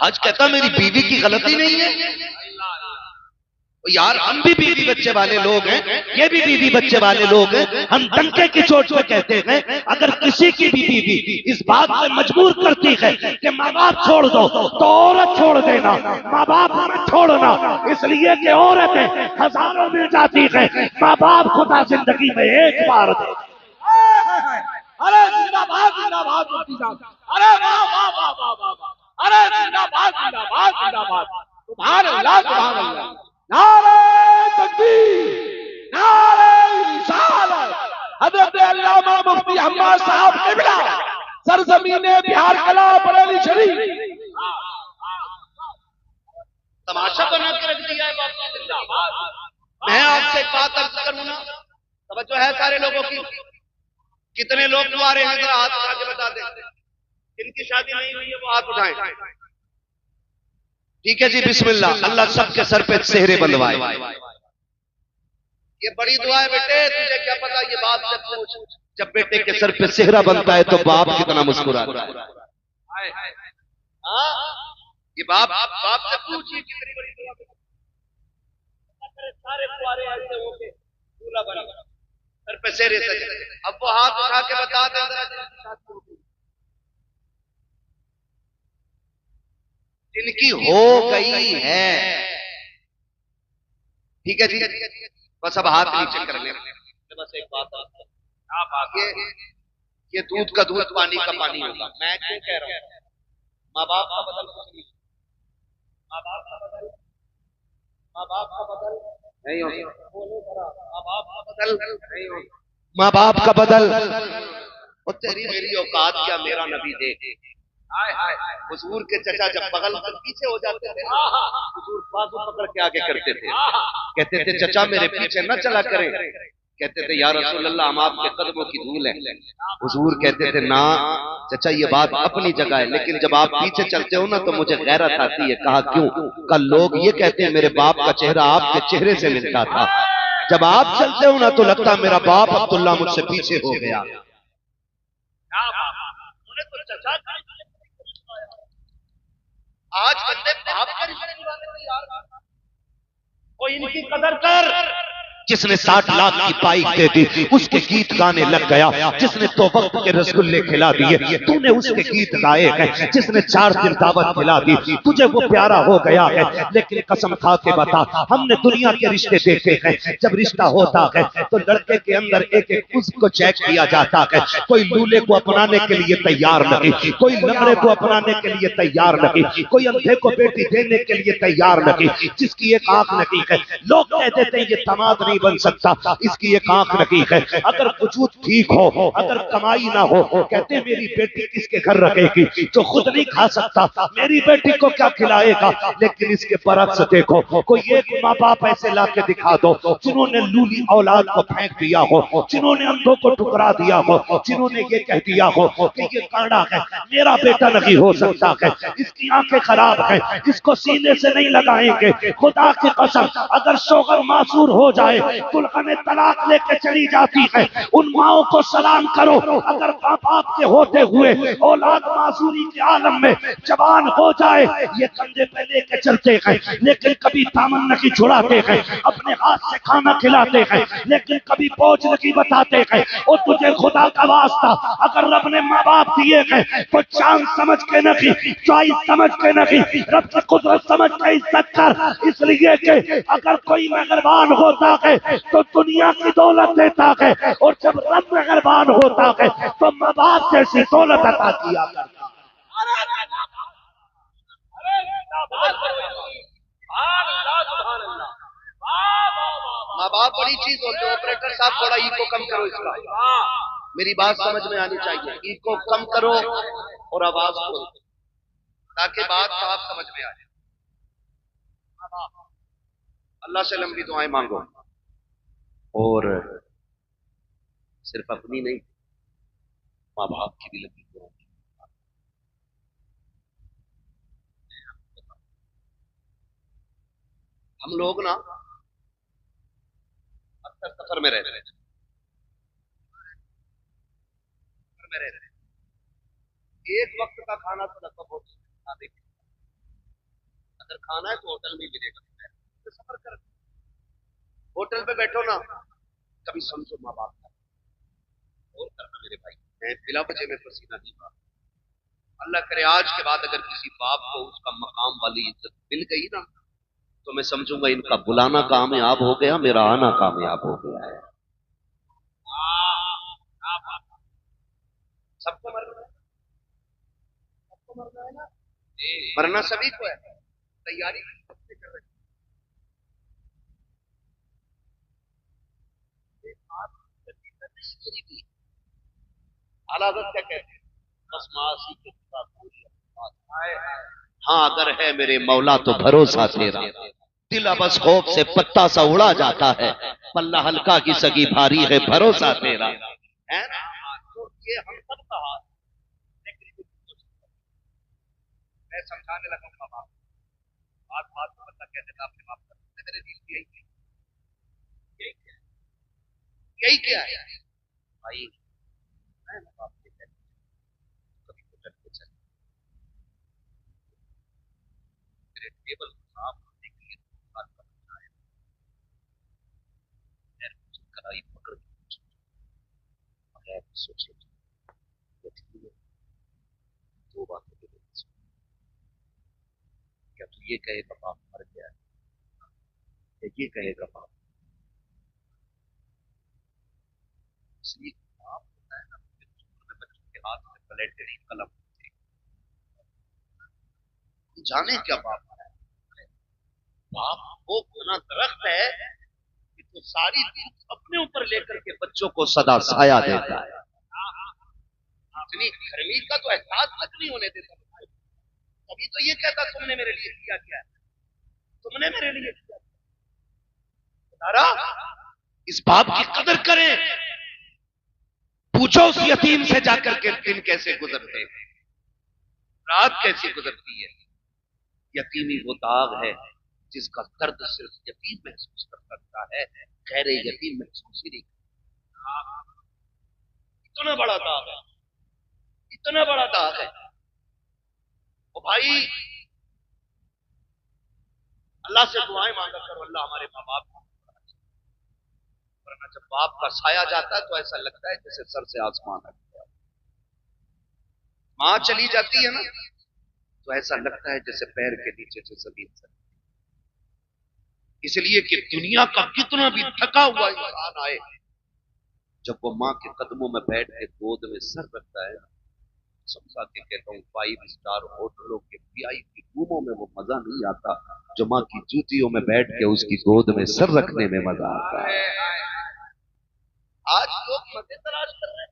आज कहता मेरी बीवी की गलती नहीं है। यार हम भी बीवी बच्चे वाले लोग हैं, ये भी बीवी बच्चे वाले लोग हैं। हम डंके की चोट पे कहते हैं अगर किसी की भी बीवी इस बात पे मजबूर करती है कि माँ बाप छोड़ दो तो औरत छोड़ देना, माँ बाप मत छोड़ना, इसलिए कि औरतें हजारों मिल जाती है, माँ बाप खुदा जिंदगी में एक बार दे। अरे जिंदाबाद जिंदाबाद मुफ्ती साहब, अरे वाह वाह वाह वाह वाह वाह, अरे जिंदाबाद जिंदाबाद जिंदाबाद, सुभान अल्लाह सुभान अल्लाह, नारे तकबीर, नारे रिसालत, हजरत अल्लामा मुफ्ती हम्माद साहब किबला, सरजमीने बिहार कला बरेली शरीफ। तमाशा बना के रख दिया है बाप जिंदाबाद। मैं आपसे एक बात अर्ज करूं ना, तवज्जो है सारे लोगों की। कितने लोग तुम्हारे हैं जरा हाथ उठा के बता दें, जिनकी शादी नहीं हुई है वो हाथ उठाएं। ठीक है जी, बिस्मिल्लाह। अल्लाह सबके सर पे सेहरे बंधवाए। ये बड़ी दुआ है बेटे, तुझे क्या पता ये बात जब पूछ, जब बेटे के सर पे सेहरा बनता है तो बाप कितना मुस्कुराता है। ये बाप बाप से पूछिए कितनी बड़ी दुआ। सारे कुआरे ऐसे होके दूल्हा बना, सर पे सेहरे सजे, अब वो हाथ उठा के बता दे जिनकी हो गई है। ठीक है जी, बस अब हाथ नीचे कर ले। बस एक बात, ये दूध का दूध पानी का पानी होगा। मैं क्यों कह रहा हूं, माँ बाप का बदल कुछ नहीं, माँ बाप का बदल, माँ बाप का बदल नहीं होगा, माँ बाप का बदल नहीं होगा, माँ बाप का बदल। और तेरी मेरी औकात क्या मेरा नबी दे। हुजूर के चचा जब बगल से पीछे हो जाते थे, हुजूर बाजू पकड़ के आगे करते थे, कहते थे चचा मेरे पीछे न चला करें। कहते थे या रसूल अल्लाह हम आपके कदमों की धूल है। हुजूर कहते थे ना चचा ये बात अपनी जगह है, लेकिन जब आप पीछे चलते हो ना तो मुझे गैरत आती है। कहा क्यों? कल लोग ये कहते हैं मेरे बाप का चेहरा आपके चेहरे से मिलता था, जब आप चलते हो ना तो लगता मेरा बाप अब्दुल्ला मुझसे पीछे हो गया। आज बंदे बाप का रिश्ते निभाने को यार, कोई इनकी कदर कर। जिसने 60 लाख की पाई दे दी उसके गीत गाने लग गया, जिसने तो वक्त के रसगुल्ले खिला दिए तूने उसके गीत गाए हैं, जिसने 4 दिन दावत खिला दी तुझे वो प्यारा हो गया है। लेकिन कसम खा के बता, हमने दुनिया के रिश्ते देखे हैं, जब रिश्ता होता है तो लड़के के अंदर एक एक उज़्व को चेक किया जाता है। कोई लूले को अपनाने के लिए तैयार नहीं, कोई लंगड़े को अपनाने के लिए तैयार नहीं, कोई अंधे को बेटी देने के लिए तैयार नहीं, जिसकी एक आंख नहीं है लोग कह देते हैं ये दामाद नहीं बन सकता, इसकी एक आंख नहीं है। अगर वजूद ठीक हो, अगर कमाई ना हो, कहते मेरी बेटी किसके घर रखेगी जो खुद नहीं खा सकता, मेरी बेटी को क्या खिलाएगा। लेकिन इसके बरक्स देखो, कोई एक माँ बाप ऐसे ला के दिखा दो जिन्होंने लूली औलाद को फेंक दिया हो, जिन्होंने अंधों को ठुकरा दिया हो, जिन्होंने ये कह दिया हो कि ये कांडा है, मेरा बेटा नहीं हो सकता है, इसकी आंखें खराब है, इसको सीने से नहीं लगाएंगे। खुदा की कसम अगर शोहर मासूर हो जाए, दुल्हन तलाक लेके चली जाती है, उन माओं को सलाम करो अगर माँ बाप के होते हुए औलाद मासूरी के आलम में जवान हो जाए। ये कंधे पे लेके चलते हैं लेकिन कभी दामन नहीं छुड़ाते हैं, अपने हाथ से खाना खिलाते हैं लेकिन कभी बोझ नहीं बताते हैं। और तुझे खुदा का वास्ता अगर रब ने माँ बाप दिए हैं तो चांद समझ के नहीं, चॉइस समझ के नहीं, रब की कुदरत समझ के इज्जत कर। इसलिए कि अगर कोई मेहरबान होता है तो दुनिया की दौलत देता है, और जब रब मेहरबान होता है तो माँ बाप जैसी दौलत अता किया करता। माँ बाप बड़ी चीज होती है। ऑपरेटर साहब थोड़ा इको कम करो इसका, मेरी बात समझ में आनी चाहिए। इको कम करो और आवाज खोलो ताकि बात साफ समझ में आ जाए। अल्लाह से लंबी दुआएं मांगो और सिर्फ अपनी नहीं माँ बाप की भी लंबी दुआ। हम लोग ना अक्सर सफर में रहते हैं, एक वक्त का खाना तो लगभग बहुत, खाना है तो होटल में ही मिलेगा, तो सफर कर, होटल पे बैठो ना, कभी समझो माँ बाप का और करना मेरे भाई। मैं बिला वजह में पसीना नहीं मार, अल्लाह करे आज के बाद अगर किसी बाप को उसका मकाम वाली इज्जत मिल गई ना, तो मैं समझूंगा इनका बुलाना कामयाब हो गया, मेरा आना कामयाब हो गया है। सबको मरना है, सबको मरना है ना, मरना सभी को है, तैयारी सबसे कर रहे हैं। आला हज़रत क्या कहते हैं, बस मासी के साथ पूरी हाँ अगर है मेरे मौला तो भरोसा तेरा, दिल बस खौफ से पत्ता सा उड़ा जाता है, पल्ला हल्का की सगी भारी है भरोसा तेरा, है ना। तो ये हम सब का हाथ, मैं समझाने लगा था बाप, बात बात में मतलब कहते थे आपने माफ कर दिया, मेरे दिल की यही क्या है भाई, मैं बाप के कहते कभी तो डरते चले, मेरे टेबल साफ होने के लिए बात करना है, कलाई पकड़ के सोचे दो बातें के लिए, क्या तू ये कहेगा बाप मर गया है, या ये कहेगा बाप, इसलिए बाप होता है ना, बच्चों के हाथ में पलेटरी कलम जाने क्या बाप है, बाप वो घना दरख्त है कि तो सारी धूप अपने ऊपर लेकर के बच्चों को सदा साया देता है, इतनी गर्मी का तो एहसास तक नहीं होने देता, तभी तो ये कहता तुमने मेरे लिए किया क्या है, तुमने मेरे लिए किया तारा, इस बाप की कदर करें, पूछो उस यतीम से जाकर के दिन कैसे गुजरते हैं, रात कैसी गुजरती है, यतीमी वो दाग है जिसका दर्द सिर्फ यतीम महसूस कर सकता है, गैर यतीम महसूस ही नहीं, इतना बड़ा दाग है, इतना बड़ा दाग है। ओ भाई अल्लाह से दुआएं मांगा करो, अल्लाह हमारे माँ बाप को, वरना जब बाप का साया जाता है तो ऐसा लगता है जैसे सर से आसमान हट गया, माँ चली जाती है ना तो ऐसा लगता है जैसे पैर के नीचे से जमीन सर, इसलिए कि दुनिया का कितना भी थका हुआ इंसान आए, जब वो माँ के कदमों में बैठ के गोद में सर रखता है, समझा के कहता हूँ 5 स्टार होटलों के वीआईपी रूमों में वो मजा नहीं आता जो माँ की जूतियों में बैठ के उसकी गोद में सर रखने में मजा आता है। आज लोग मजे तलाश कर रहे हैं,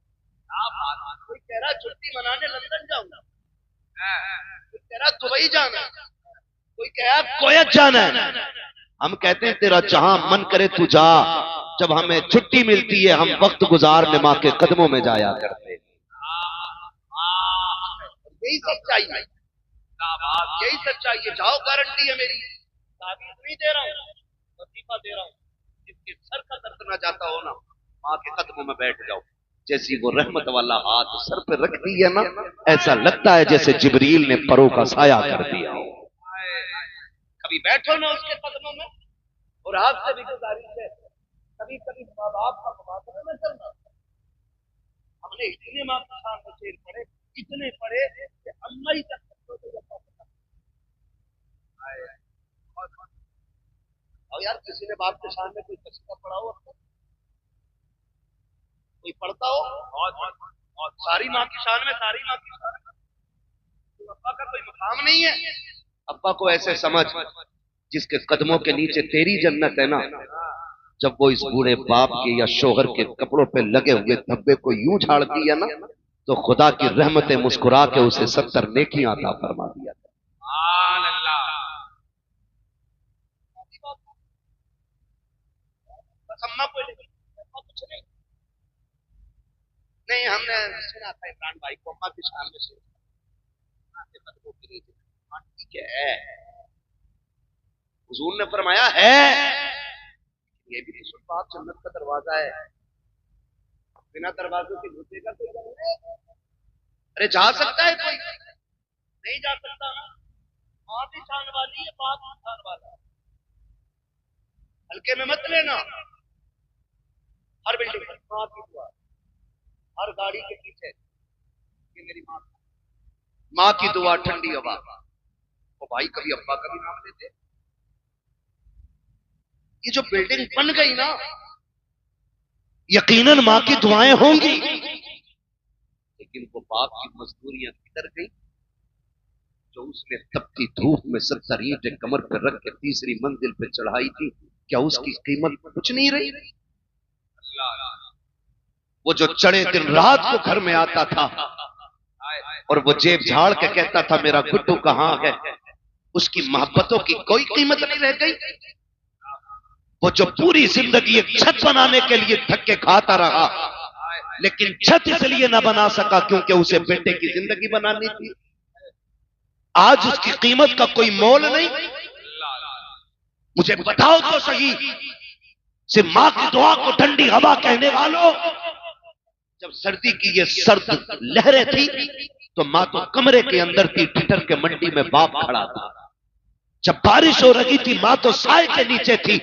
कोई कह रहा छुट्टी मनाने लंदन जाऊंगा, कोई कह रहा दुबई जाना, कोई कह रहा कोयत जाना है, हम कहते हैं तेरा जहां मन करे तू जा, जब हमें छुट्टी मिलती है हम वक्त गुजारने माँ के कदमों में जाया करते, यही सच्चाई है, यही सच्चाई है। जाओ गारंटी है मेरी, ताबीज नहीं दे रहा हूँ, वजीफा दे रहा हूँ, जिसके सर का दर्द ना जाता हो ना, माँ के कदमों में बैठ जाओ, जैसी वो रहमत वाला हाथ सर पे रख दी है ना, ऐसा लगता है जैसे जिब्रील ने परों का साया कर दिया हो। कभी बैठो ना उसके कदमों में, और आपसे भी गुजारिश है कभी कभी माँ बाप का मुबादला न करना, हमने इतने माँ के सामने शेर पड़े, इतने पड़े कि अम्मा ही तक और यार किसी ने बाप के सामने कोई कसीदा पढ़ा हो, कोई पढ़ता हो, और सारी माँ की शान में, सारी माँ की शान में, तो अब्बा का कोई मकाम नहीं है, अब्बा को ऐसे समझ जिसके कदमों के नीचे तेरी जन्नत है ना, जब वो इस बूढ़े बाप के या शोहर के कपड़ों पे लगे हुए धब्बे को यूं झाड़ दिया ना, तो खुदा की रहमतें मुस्कुरा के उसे 70 नेकियां अता फरमा दिया। अम्मा को कुछ नहीं, हमने सुना था इमरान भाई को अम्मा की शान में से ठीक है, हुजूर ने फरमाया है, ये भी तो सुन बाप जन्नत का दरवाजा है, बिना दरवाजों के घुसेगा कोई? अरे जा सकता है कोई? नहीं जा सकता। माँ की शान वाली है, बाप की शान वाला। हल्के में मत लेना। हर बिल्डिंग पर माँ की दुआ, हर गाड़ी के पीछे ये मेरी माँ की दुआ, ठंडी हवा। वो भाई कभी अब्बा का भी नाम लेते। ये जो बिल्डिंग बन गई ना, यकीनन माँ की दुआएं होंगी, लेकिन वो बाप की मजदूरियां किधर गई जो उसने तपती धूप में 70 ईंटें कमर पर रख के तीसरी मंजिल पे चढ़ाई थी? क्या उसकी कीमत कुछ नहीं रही? वो जो चढ़े दिन रात को घर में आता था और वो जेब झाड़ के कहता था मेरा गुड्डू कहाँ है, उसकी मोहब्बतों की कोई कीमत नहीं रह गई। वो जो पूरी जिंदगी एक छत बनाने के लिए धक्के खाता रहा, लेकिन छत इसलिए ना बना सका क्योंकि उसे बेटे की जिंदगी बनानी थी। आज उसकी कीमत का कोई मोल नहीं। मुझे बताओ तो सही, सिर्फ मां की दुआ को ठंडी हवा कहने वालों, जब सर्दी की ये सर्द लहरें थी तो मां तो कमरे के अंदर थी, ठिठर के मंडी में बाप खड़ा था। जब बारिश हो रही थी मां तो साए के नीचे थी,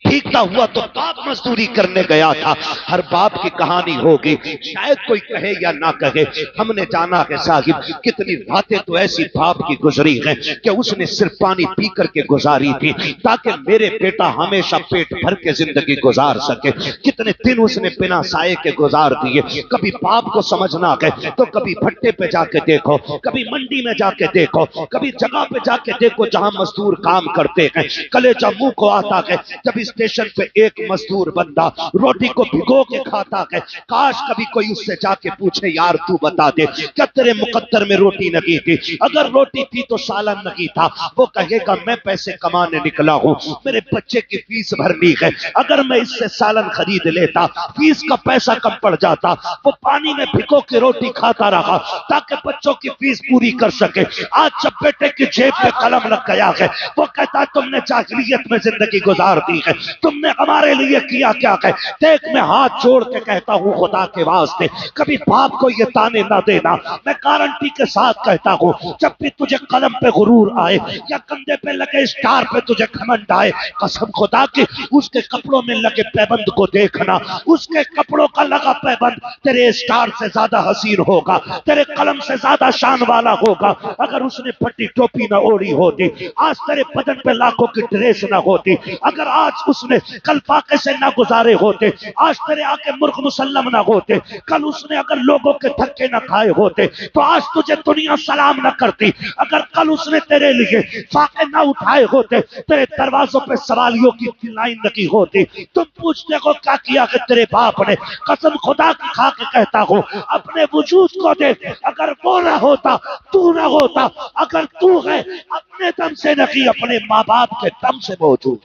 भीगता हुआ तो बाप मजदूरी करने गया था। हर बाप की कहानी होगी, शायद कोई कहे या ना कहे, हमने जाना है साहिब कितनी रातें तो ऐसी बाप की गुजरी हैं कि उसने सिर्फ पानी पी करके गुजारी थी ताकि मेरे बेटा हमेशा पेट भर के जिंदगी गुजार सके। कितने दिन उसने बिना साए के गुजार दिए। कभी बाप को समझना है तो कभी भट्टे पे जाके देखो, कभी मंडी में जाके देखो, कभी जगह पे जाके देखो जहां मजदूर काम करते हैं। कलेजा मुंह को आता है जब स्टेशन पे एक मजदूर बंदा रोटी को भिगो के खाता है। काश कभी कोई उससे जाके पूछे यार तू बता दे क्या तेरे मुकद्दर में रोटी नहीं थी? अगर रोटी थी तो सालन नहीं था। वो कहेगा मैं पैसे कमाने निकला हूं, मेरे बच्चे की फीस भरनी है, अगर मैं इससे सालन खरीद लेता फीस का पैसा कम पड़ जाता। वो पानी में भिगो के रोटी खाता रहा ताकि बच्चों की फीस पूरी कर सके। आज जब बेटे की जेब पे कलम लग गया है वो कहता तुमने जाहिलियत में जिंदगी गुजार दी है, तुमने हमारे लिए किया क्या है? देख मैं हाथ जोड़ के कहता हूँ खुदा के वास्ते कभी बाप को ये ताने ना देना। मैं गारंटी के साथ कहता हूँ जब भी तुझे कलम पे गुरूर आए या कंधे पे लगे स्टार पे तुझे घमंड आए, कसम खुदा की उसके कपड़ों में लगे पैबंद को देखना। उसके कपड़ों का लगा पैबंद तेरे स्टार से ज्यादा हसीन होगा, तेरे कलम से ज्यादा शान वाला होगा। अगर उसने फटी टोपी ना ओढ़ी होती, आज तेरे बदन पे लाखों की ड्रेस ना होती, अगर आज उसने कल फाके से ना गुजारे होते, आज तेरे आके मुर्ख मुसल्लम ना होते, कल उसने अगर लोगों के धक्के ना खाए होते तो आज तुझे दुनिया सलाम ना करती। अगर कल उसने तेरे लिए फाके ना उठाए होते, तेरे दरवाजों पे सवालियों की लाइन लगी होती। तुम पूछते हो क्या किया कि तेरे बाप ने? कसम खुदा की खा के कहता हूं अपने वजूद को दे, अगर वो ना होता तू ना होता, अगर तू है अपने दम से नहीं अपने माँ बाप के दम से मौजूद।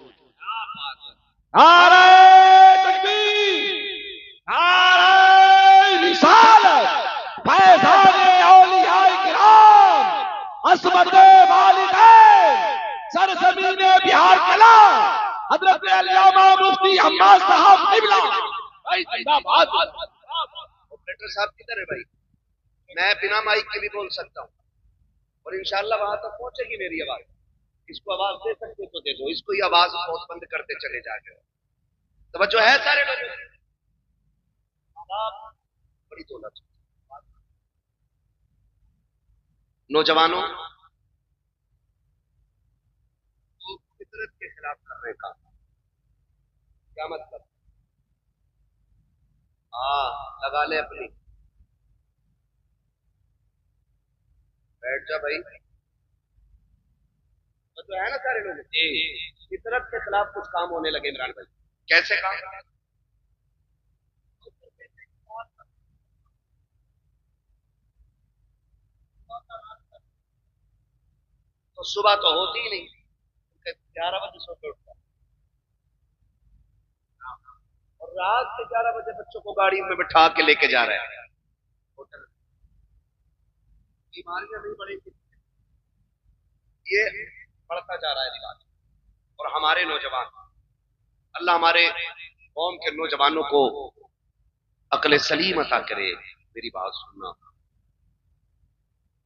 नारे तकबीर, नारे रिसालत, फैज़ाने औलियाए किराम, असमदे वालिदैन, सरज़मीने बिहार कला, हज़रत अल्लामा मुफ्ती अम्मा साहब क़िबला। भाई जिंदाबाद। ऑपरेटर साहब किधर है भाई? मैं बिना माइक के भी बोल सकता हूँ और इंशाल्लाह वहां तक पहुंचेगी मेरी आवाज। इसको आवाज दे सकते तो दे दो, इसको ही आवाज बहुत बंद करते चले जाके। तवज्जो है सारे लोगों? बड़ी दौलत नौजवानों, तो फितरत के खिलाफ करने का क्या मतलब? लगा ले अपनी, बैठ जा भाई। तो है ना सारे लोग फितरत के खिलाफ कुछ काम होने लगे इमरान भाई। कैसे काम? तो सुबह तो होती ही नहीं, 11 बजे सो के उठता और रात के 11 बजे बच्चों को गाड़ी में बिठा के लेके जा रहे हैं होटल। बीमारियां नहीं बढ़ेगी, ये बढ़ता जा रहा है रिवाज। और हमारे नौजवान, अल्लाह हमारे कौम के नौजवानों को अक्ल सलीम अता करे। मेरी बात सुनना,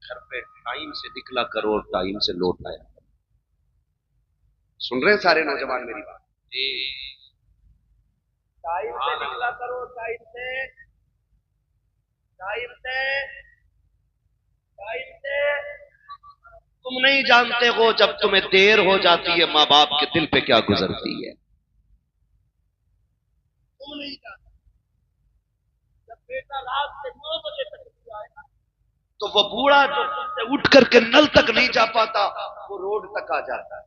घर पे टाइम से निकला करो, टाइम से लौट आया। सुन रहे हैं सारे नौजवान मेरी बात? जी टाइम से निकला करो, टाइम से, टाइम से, टाइम से। तुम नहीं जानते हो जब तुम्हें देर हो जाती है माँ बाप के दिल पे क्या गुजरती है। तुम नहीं जानते जब बेटा रात के 9 बजे तक नहीं आएगा तो वो बूढ़ा जो तुमसे उठ करके नल तक नहीं जा पाता वो रोड तक आ जाता है,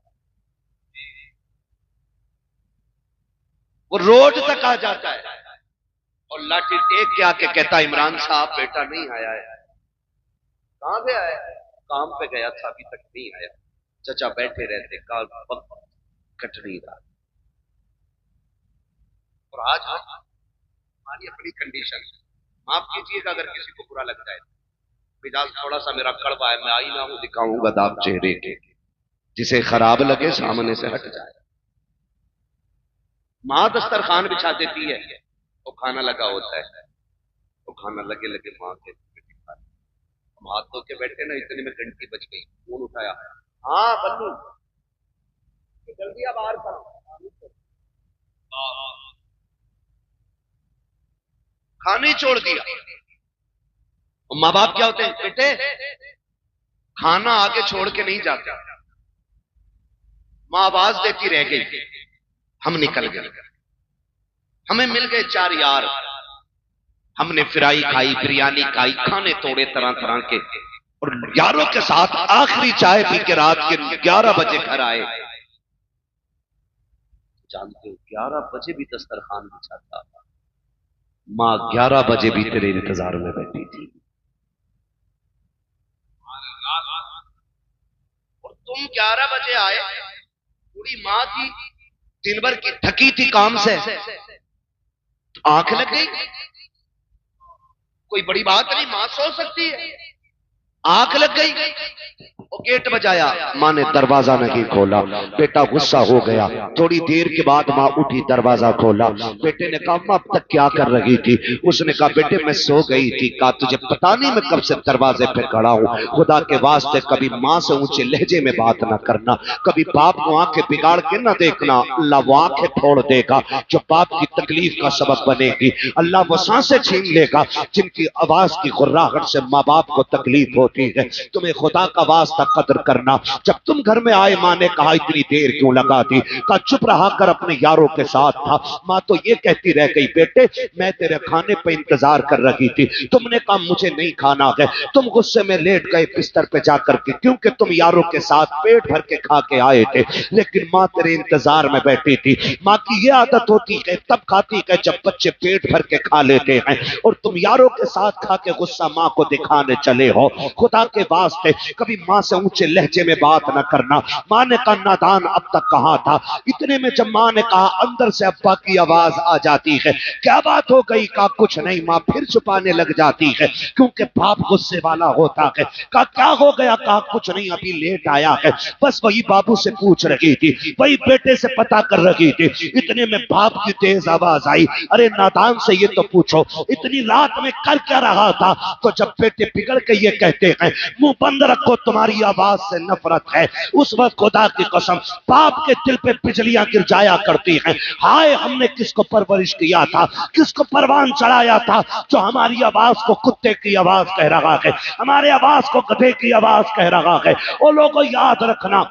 वो रोड तक आ जाता है और लाठी टेक के आके कहता इमरान साहब बेटा नहीं आया है। कहां गया है? काम पे गया था अभी तक नहीं आया। चचा बैठे रहते, काल वक्त कट नहीं रहा। और आज हमारी अपनी कंडीशन, माफ कीजिएगा अगर किसी को बुरा लग जाए, मिजाज थोड़ा सा मेरा कड़वा है, मैं आईना हूं दिखाऊंगा दाग चेहरे के, जिसे खराब लगे सामने से हट जाए। माँ दस्तरखान बिछा देती है तो खाना लगा होता है, तो खाना लगे लगे माँ के हम हाथ धो के बैठे ना, इतने में घंटी बज गई, फोन उठाया, हाँ बल्लू जल्दी अब बाहर करो, खाने छोड़ दिया। माँ बाप क्या होते हैं, बेटे खाना आगे छोड़ के नहीं जाते। माँ आवाज देती रह गई, हम निकल गए, हमें मिल गए 4 यार, हमने फ्राई खाई, बिरयानी खाई, खाने तोड़े तरह तरह के, और यारों के साथ आखिरी चाय पी के रात के 11 बजे घर आए। जानते हो 11 बजे भी दस्तरखान बिछाता था, माँ 11 बजे भी तेरे इंतजार में बैठी थी। और तुम 11 बजे आए, पूरी माँ थी, दिन भर की थकी थी काम से, आंख लग गई, कोई बड़ी बात नहीं, मां सो सकती है, आंख लग गई, और गेट बजाया, मां ने दरवाजा नहीं खोला, बेटा गुस्सा हो गया। थोड़ी देर के बाद मां उठी, दरवाजा खोला, बेटे ने कहा मां अब तक क्या कर रही थी? उसने कहा बेटे मैं सो गई थी। कहा तुझे पता नहीं मैं कब से दरवाजे पे खड़ा हूं? खुदा के वास्ते कभी मां से ऊंचे लहजे में बात ना करना, कभी बाप को आंखें बिगाड़ के ना देखना, अल्लाह वो आंखें फोड़ देगा जो बाप की तकलीफ का सबब बनेगी। अल्लाह वो सांसें छीन लेगा जिनकी आवाज की गुर्राहट से माँ बाप को तकलीफ होती है। तुम्हें खुदा का वास्ता कदर करना। जब तुम घर में आए, माँ ने कहा इतनी देर क्यों लगा दी? कहा चुप रहा कर, अपने यारों के साथ था। माँ तो ये कहती रह गई बेटे मैं तेरे खाने पे इंतजार कर रही थी, तुमने कहा मुझे नहीं खाना है, तुम गुस्से में लेट गए बिस्तर पे जाकर के, क्योंकि तुम यारों के साथ पेट भर के खा के आए थे, लेकिन माँ तेरे इंतजार में बैठी थी। माँ की ये आदत होती है तब खाती है जब बच्चे पेट भर के खा लेते हैं, और तुम यारों के साथ खा के गुस्सा माँ को दिखाने चले हो। खुदा के वास्ते कभी माँ से ऊंचे लहजे में बात न करना। माँ ने कहा नादान अब तक कहाँ था? इतने में जब माँ ने कहा अंदर से अब्बा की आवाज आ जाती है, क्या बात हो गई? कहा कुछ नहीं। माँ फिर छुपाने लग जाती है क्योंकि बाप गुस्से वाला होता है। कहा क्या हो गया? कहा कुछ नहीं, अभी लेट आया है, बस वही बाबू से पूछ रही थी, वही बेटे से पता कर रही थी। इतने में बाप की तेज आवाज आई, अरे नादान से ये तो पूछो इतनी रात में कर क्या रहा था? तो जब बेटे बिगड़ के ये कहते हैं मुंह बंद रखो तुम्हारी आवाज से नफरत है, उस वक्त खुदा की कसम बाप के दिल पे बिजलियां गिर जाया करती हैं। हाय हमने किसको परवरिश किया था, किसको परवान चढ़ाया था जो हमारी आवाज को कुत्ते की आवाज कह रहा है, हमारे आवाज को गधे की आवाज कह रहा है। ओ लोगों याद रखना,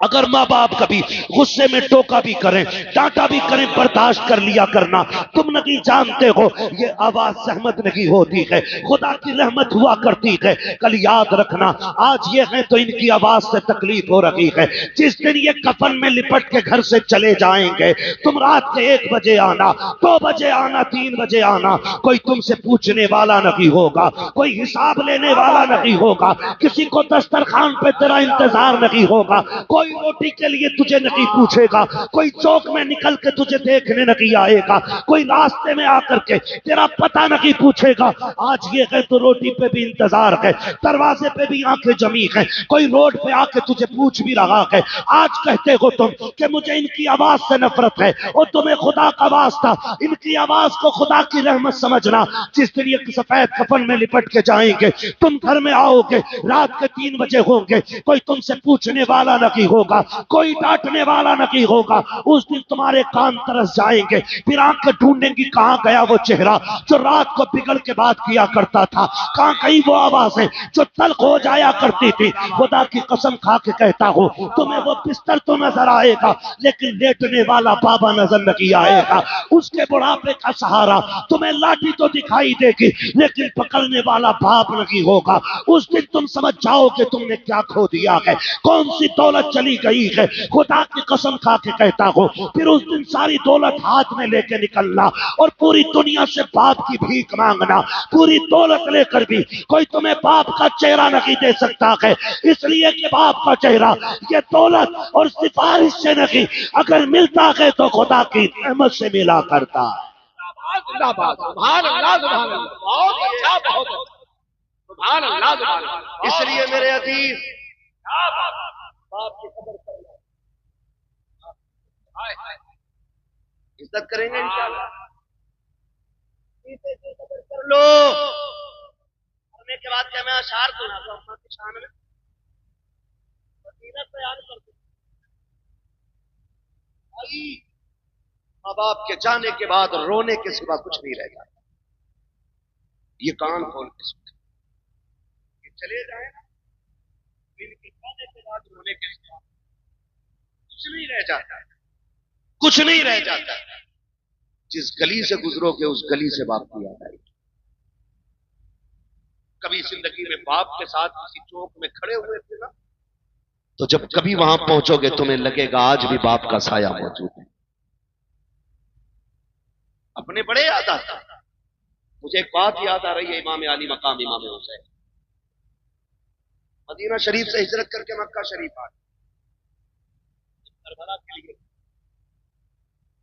अगर माँ बाप कभी गुस्से में टोका भी करें, डांटा भी करें, बर्दाश्त कर लिया करना। तुम नहीं जानते हो ये आवाज सहमत नहीं होती है, खुदा की रहमत हुआ करती है। कल याद रखना आज ये है तो इनकी आवाज से तकलीफ हो रही है। जिस दिन ये कफन में लिपट के घर से चले जाएंगे, तुम रात के 1 बजे आना, 2 बजे आना, 3 बजे आना, कोई तुमसे पूछने वाला नहीं होगा, कोई हिसाब लेने वाला नहीं होगा, किसी को दस्तरखान पे तेरा इंतजार नहीं होगा, कोई रोटी के लिए तुझे नहीं पूछेगा, कोई चौक में निकल के तुझे देखने नहीं आएगा, कोई रास्ते में आकर के तेरा पता नहीं पूछेगा। आज ये है तो रोटी पे भी इंतजार है, दरवाजे पे भी आंखें जमी है, कोई रोड पे आके तुझे पूछ भी रहा है। आज कहते हो तुम कि मुझे इनकी आवाज से नफरत है, और तुम्हें खुदा का वास्ता इनकी आवाज को खुदा की रहमत समझना। जिस दिन ये सफेद कफन में लिपट के जाएंगे, तुम घर में आओगे, रात के 3 बजे होंगे, कोई तुमसे पूछने वाला नहीं होगा, कोई डांटने वाला नहीं होगा। उस दिन तुम्हारे कान तरस जाएंगे, फिर आंखें ढूंढेंगी कहां गया वो चेहरा जो रात को बिगड़ के बात किया करता था, कहां गई वो आवाजें जो तल्ख हो जाया करती थी। खुदा की कसम खा के कहता हूं, तुम्हें वो बिस्तर तो नजर आएगा लेकिन लेटने वाला बाबा नजर नहीं आएगा। उसके बुढ़ापे का सहारा तुम्हें लाठी तो दिखाई देगी लेकिन पकड़ने वाला बाप नहीं होगा। उस दिन तुम समझ जाओगे तुमने क्या खो दिया है, कौन सी दौलत चली गई है। खुदा की कसम खा के कहता हूं, फिर उस दिन सारी दौलत हाथ में लेके निकलना और पूरी दुनिया से बाप की भीख मांगना। पूरी दौलत लेकर भी कोई तुम्हें बाप का चेहरा नहीं दे सकता है, इसलिए कि बाप का चेहरा ये दौलत और सिफारिश से नहीं, अगर मिलता है तो खुदा की रहमत से मिला करता है। जिंदाबाद, सुभान अल्लाह, सुभान अल्लाह, बहुत अच्छा, बहुत अच्छा, सुभान अल्लाह, सुभान अल्लाह। इसलिए मेरे अजीज क्या बात है, बाप की कदर करना, हाय हाय, इज्जत करेंगे इंशाअल्लाह। की कदर कर लो। मरने के बाद क्या मैं अशार सुना दो अम्मा की शान में, फजीलत बयान कर दूं। माँ बाप के जाने के बाद रोने के सिवा कुछ नहीं रह जाता। ये कान खोल के सुने, ये चले जाए ना, इनके जाने के बाद रोने के सिवा कुछ नहीं रह जाता, कुछ नहीं रह जाता। जिस गली से गुजरोगे उस गली से बाप की याद आएगी। कभी जिंदगी में बाप के साथ किसी चौक में खड़े हुए थे ना, तो जब कभी वहां पहुंचोगे तुम्हें लगेगा आज भी बाप का साया मौजूद है। अपने बड़े याद आता। मुझे एक बात याद आ रही है, इमाम अली मकाम इमाम हुसैन मदीना शरीफ से हिजरत करके मक्का शरीफ आ करबला के लिए।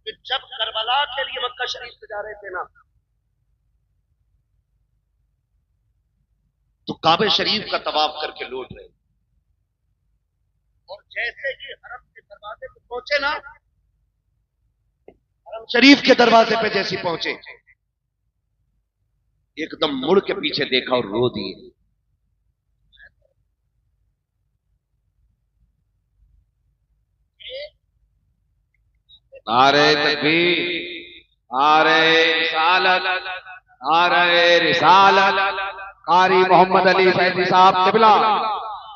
फिर जब करबला के लिए मक्का शरीफ से जा रहे थे ना, तो काबे शरीफ का तवाफ करके लौट रहे, और जैसे ही हरम के दरवाजे पे पहुंचे ना, हरम शरीफ के दरवाजे पे जैसे पहुंचे, एकदम मुड़ के पीछे देखा और रो दिए। नारे तकबीर, नारे रिसालत, नारे रिसालत, कारी मोहम्मद अली फैजी साहब किबला,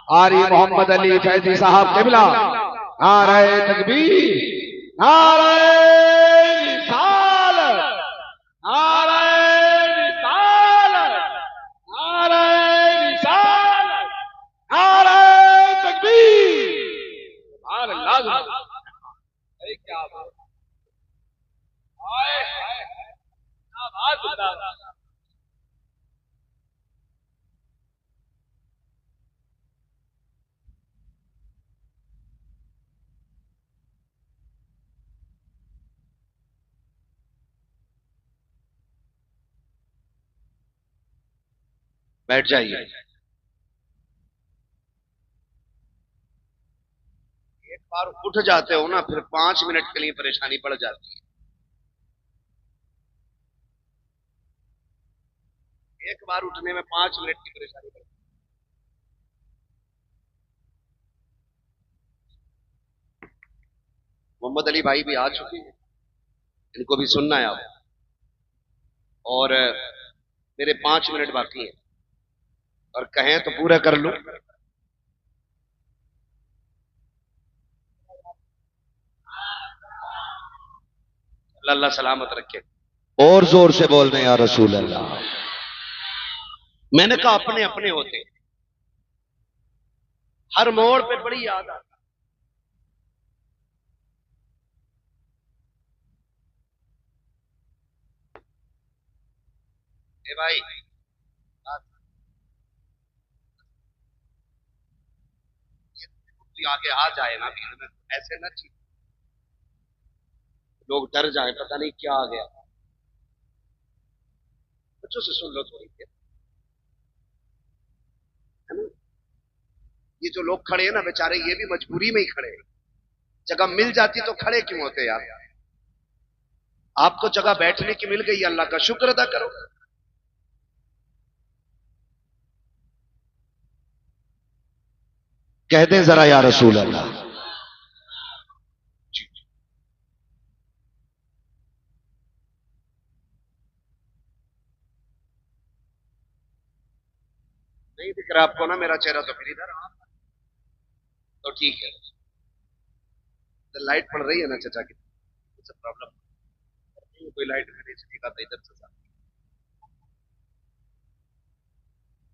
कारी मोहम्मद अली फैजी साहब किबला, नारे तकबीर, नारे रिसालत, नारे रिसालत, नारे रिसालत, नारे तकबीर, सुभान अल्लाह, सुभान अल्लाह। क्या बात, हाय हाय, क्या बात, जिंदाबाद। बैठ जाइए। एक बार उठ जाते हो ना, फिर 5 मिनट के लिए परेशानी पड़ जाती है। एक बार उठने में 5 मिनट की परेशानी पड़ती है। मोहम्मद अली भाई भी आ चुके हैं, इनको भी सुनना है आप, और मेरे 5 मिनट बाकी हैं, और कहें तो पूरा कर लूं। अल्लाह सलामत रखे। और जोर से बोल रहे हैं या रसूल अल्लाह। मैंने कहा अपने अपने होते, हर मोड़ पे बड़ी याद आती। ए भाई, आगे आ जाए ना भीड़ में, ऐसे ना चीज लोग डर जाए, पता नहीं क्या आ गया। बच्चों से सुन लो थोड़ी देर, है ना। ये जो लोग खड़े हैं ना बेचारे, ये भी मजबूरी में ही खड़े हैं। जगह मिल जाती तो खड़े क्यों होते यार। आपको जगह बैठने की मिल गई, अल्लाह का शुक्र अदा करो। कह दें जरा या रसूल अल्लाह। अगर आपको ना मेरा चेहरा तो फिर इधर तो ठीक है। तो लाइट पड़ रही है ना चचा की, प्रॉब्लम कोई लाइट नहीं ठीक आता इधर से।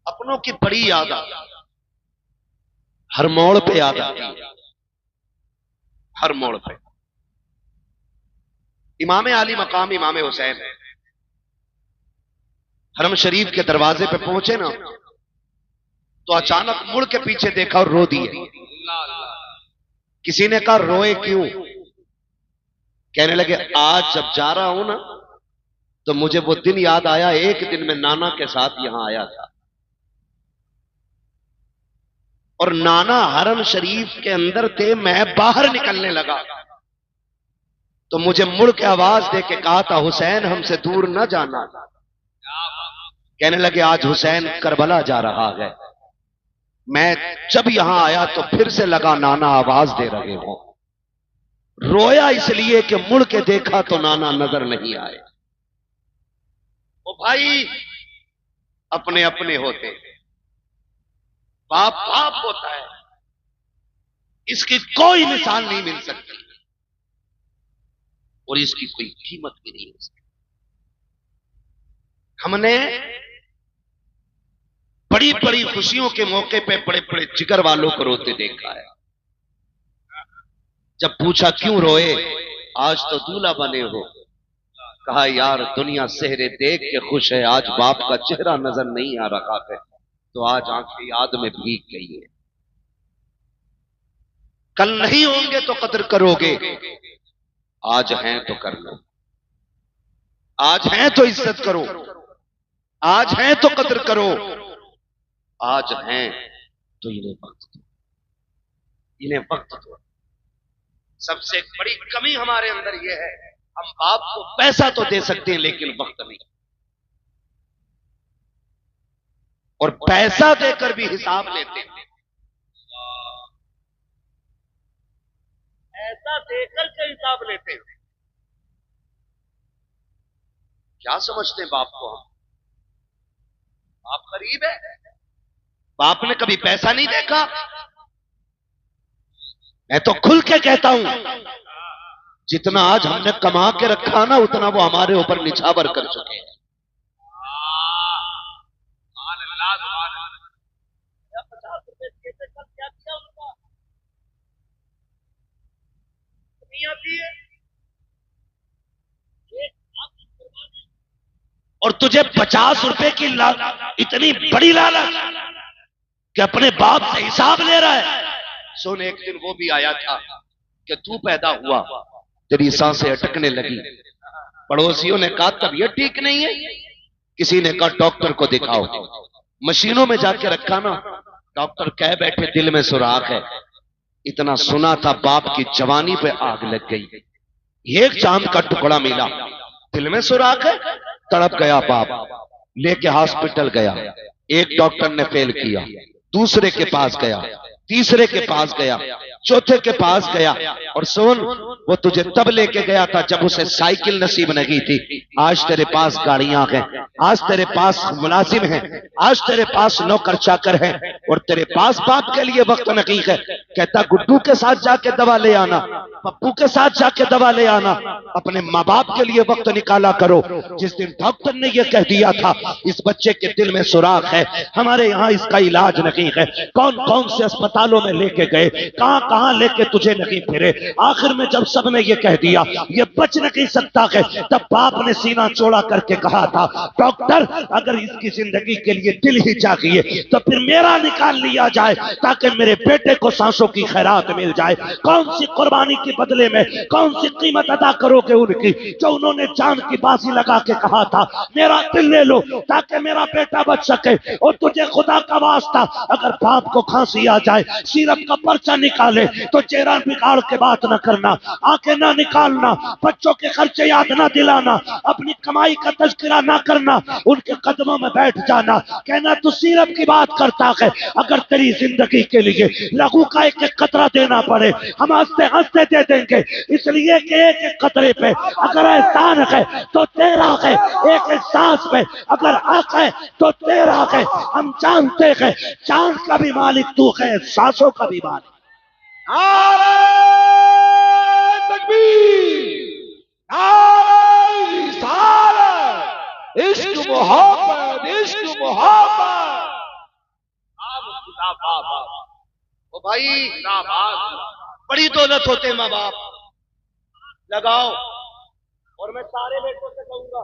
अपनों की बड़ी याद आती, हर मोड़ पे याद आती है, हर मोड़ पे। इमाम आली मकाम इमाम हुसैन हरम शरीफ के दरवाजे पे पहुंचे ना, तो अचानक मुड़ के पीछे देखा और रो दिए। किसी ने कहा रोए क्यों? कहने लगे आज जब जा रहा हूं ना तो मुझे वो दिन याद आया, एक दिन मैं नाना के साथ यहां आया था और नाना हरम शरीफ के अंदर थे, मैं बाहर निकलने लगा तो मुझे मुड़ के आवाज दे के कहा था हुसैन हमसे दूर न जाना। कहने लगे आज हुसैन करबला जा रहा है। मैं जब यहां आया तो फिर से लगा नाना आवाज दे रहे हो। रोया इसलिए कि मुड़ के देखा तो नाना नजर नहीं आए। ओ भाई अपने अपने होते, बाप बाप होता है, इसकी कोई मिसाल नहीं मिल सकती और इसकी कोई कीमत भी नहीं हो सकती। हमने बड़ी बड़ी खुशियों के मौके पे बड़े बड़े जिगर वालों को रोते देखा है। जब पूछा क्यों रोए, आज तो दूल्हा बने हो, कहा यार दुनिया सेहरे देख के खुश है, आज बाप का चेहरा नजर नहीं आ रहा है तो आज आंखें याद में भीग गई है। कल नहीं होंगे तो कदर करोगे, आज हैं तो कर लो, आज हैं तो इज्जत करो, आज हैं तो कदर करो, आज हैं तो इन्हें वक्त दो, इन्हें वक्त दो। सबसे बड़ी कमी हमारे अंदर यह है, हम बाप को पैसा तो दे सकते हैं लेकिन वक्त नहीं, और पैसा देकर भी हिसाब लेते हैं। ऐसा देकर के हिसाब लेते हैं। क्या समझते हैं बाप को हम? बाप गरीब है, बाप ने कभी पैसा नहीं देखा। मैं तो खुल के कहता हूं जितना आज हमने कमा के रखा ना उतना वो हमारे ऊपर निछावर कर चुके हैं। 50 रुपए क्या किया उनका? और तुझे 50 रुपए की इतनी बड़ी लालच कि अपने बाप से हिसाब ले रहा है। सुन एक दिन वो भी आया था कि तू पैदा हुआ, तेरी सांसें अटकने लगी, पड़ोसियों ने कहा तबीयत ठीक नहीं है, किसी ने कहा डॉक्टर को दिखाओ, मशीनों में जाके रखा ना, डॉक्टर कह बैठे दिल में सुराख है। इतना सुना था बाप की जवानी पे आग लग गई। एक चांद का टुकड़ा मिला, दिल में सुराख है, तड़प गया बाप, लेके हॉस्पिटल गया। एक डॉक्टर ने फेल किया, दूसरे के पास गया, तीसरे के पास गया, चौथे के पास गया। और सुन वो तुझे तब लेके गया था जब उसे साइकिल नसीब नहीं थी। आज तेरे पास गाड़ियां हैं, आज तेरे पास मुलाजिम हैं, आज तेरे पास नौकर चाकर हैं और तेरे पास बाप के लिए वक्त नहीं है। कहता गुड्डू के साथ जाके दवा ले आना, पप्पू के साथ जाके दवा ले आना, अपने माँ बाप के लिए वक्त निकाला करो। जिस दिन डॉक्टर ने यह कह दिया था इस बच्चे के दिल में सुराख है, हमारे यहाँ इसका इलाज नहीं है, कौन कौन से अस्पतालों में लेके गए, कहां कहां लेके तुझे नहीं फिरे, आखिर में जब सबने ये कह दिया ये बच नहीं सकता है, तब बाप ने सीना चौड़ा करके कहा था डॉक्टर अगर इसकी जिंदगी के लिए दिल ही चाहिए तो फिर मेरा निकाल लिया जाए ताकि मेरे बेटे को सांसों की खैरात मिल जाए। कौन सी कुर्बानी के बदले में कौन सी कीमत अदा करोगे उनकी, जो उन्होंने जान की बाजी लगा के कहा था मेरा दिल ले लो ताकि मेरा बेटा बच सके। और तुझे खुदा का वास्ता अगर बाप को खांसी आ जाए सिरप का पर्चा निकाले चले तो चेहरा बिगाड़ के बात न करना, आंखें ना निकालना, बच्चों के खर्चे याद ना दिलाना, अपनी कमाई का तज़किरा ना करना, उनके कदमों में बैठ जाना, कहना तू सीरत की बात करता है। अगर तेरी जिंदगी के लिए लहू का एक एक कतरा देना पड़े, हम हंसते हंसते दे देंगे, इसलिए कि एक एक कतरे पे अगर एहसान है तो तेरा है, एक एक सांस पे अगर हक है तो तेरा है। हम जानते हैं चांद का भी मालिक तू है, सांसों का भी मालिक। नारे तकबीर, नारे रिसालत, इश्क मोहब्बत, इश्क मोहब्बत। ओ भाई, बड़ी दौलत होते माँ बाप, लगाओ। और मैं सारे बेटों से कहूंगा